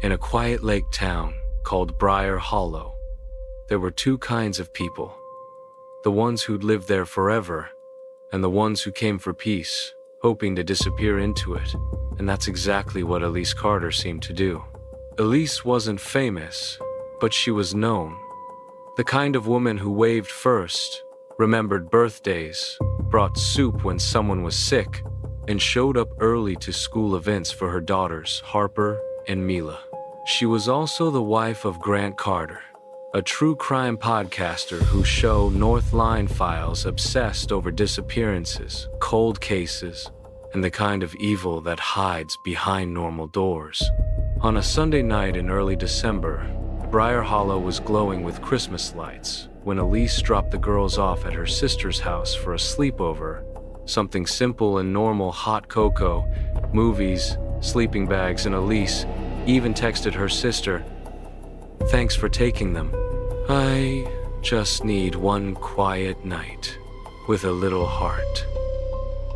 In a quiet lake town called Briar Hollow, there were two kinds of people: the ones who'd lived there forever, and the ones who came for peace, hoping to disappear into it. And that's exactly what Elise Carter seemed to do. Elise wasn't famous, but she was known. The kind of woman who waved first, remembered birthdays, brought soup when someone was sick, and showed up early to school events for her daughters, Harper and Mila. She was also the wife of Grant Carter, a true crime podcaster whose show Northline Files obsessed over disappearances, cold cases, and the kind of evil that hides behind normal doors. On a Sunday night in early December, Briar Hollow was glowing with Christmas lights when Elise dropped the girls off at her sister's house for a sleepover. Something simple and normal: hot cocoa, movies, sleeping bags, and Elise even texted her sister, "Thanks for taking them. I just need one quiet night with a little heart."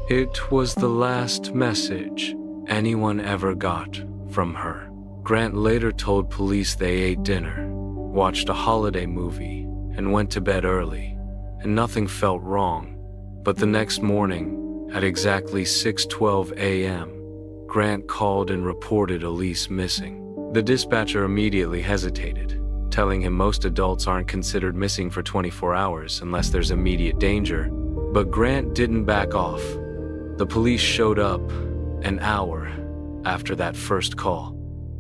It was the last message anyone ever got from her. Grant later told police they ate dinner, watched a holiday movie, and went to bed early, and nothing felt wrong. But the next morning, at exactly 6:12 a.m., Grant called and reported Elise missing. The dispatcher immediately hesitated, telling him most adults aren't considered missing for 24 hours unless there's immediate danger. But Grant didn't back off. The police showed up an hour after that first call,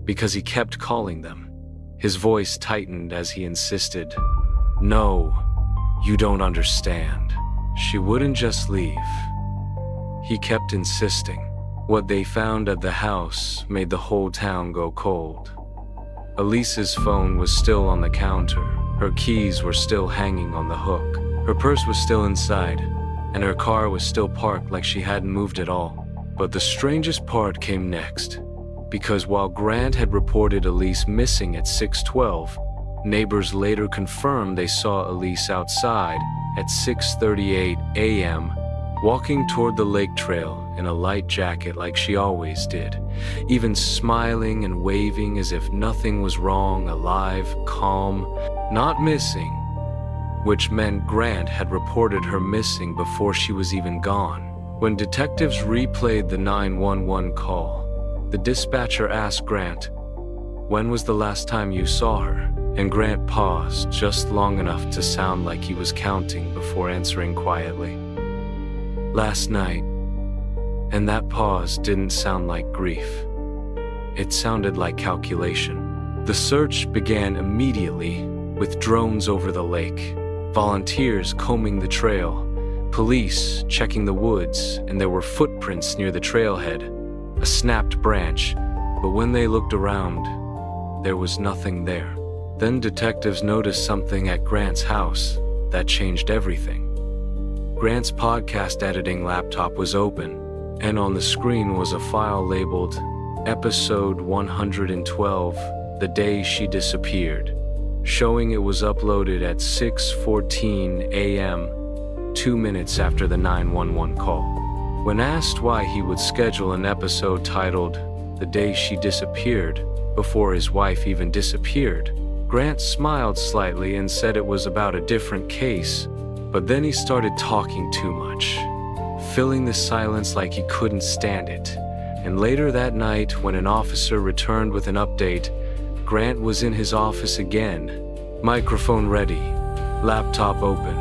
because he kept calling them. His voice tightened as he insisted, "No, you don't understand. She wouldn't just leave." He kept insisting. What they found at the house made the whole town go cold. Elise's phone was still on the counter, her keys were still hanging on the hook, her purse was still inside, and her car was still parked like she hadn't moved at all. But the strangest part came next, because while Grant had reported Elise missing at 6:12, neighbors later confirmed they saw Elise outside at 6:38 a.m., walking toward the lake trail in a light jacket like she always did, even smiling and waving as if nothing was wrong, alive, calm, not missing, which meant Grant had reported her missing before she was even gone. When detectives replayed the 911 call, the dispatcher asked Grant, "When was the last time you saw her?" And Grant paused just long enough to sound like he was counting before answering quietly, "Last night." And that pause didn't sound like grief. It sounded like calculation. The search began immediately, with drones over the lake, volunteers combing the trail, police checking the woods, and there were footprints near the trailhead, a snapped branch, but when they looked around, there was nothing there. Then detectives noticed something at Grant's house that changed everything. Grant's podcast editing laptop was open, and on the screen was a file labeled Episode 112, The Day She Disappeared, showing it was uploaded at 6:14 a.m., 2 minutes after the 911 call. When asked why he would schedule an episode titled The Day She Disappeared before his wife even disappeared, Grant smiled slightly and said it was about a different case. But then he started talking too much, filling the silence like he couldn't stand it. And later that night, when an officer returned with an update, Grant was in his office again, microphone ready, laptop open,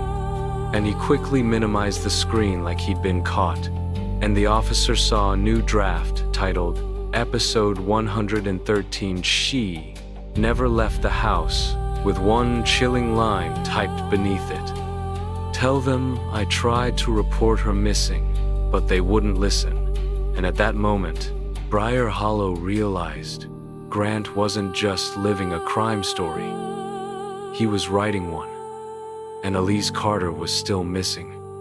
and he quickly minimized the screen like he'd been caught. And the officer saw a new draft titled Episode 113, She Never Left the House, with one chilling line typed beneath it. "Tell them I tried to report her missing, but they wouldn't listen." And at that moment, Briar Hollow realized Grant wasn't just living a crime story. He was writing one, and Elise Carter was still missing.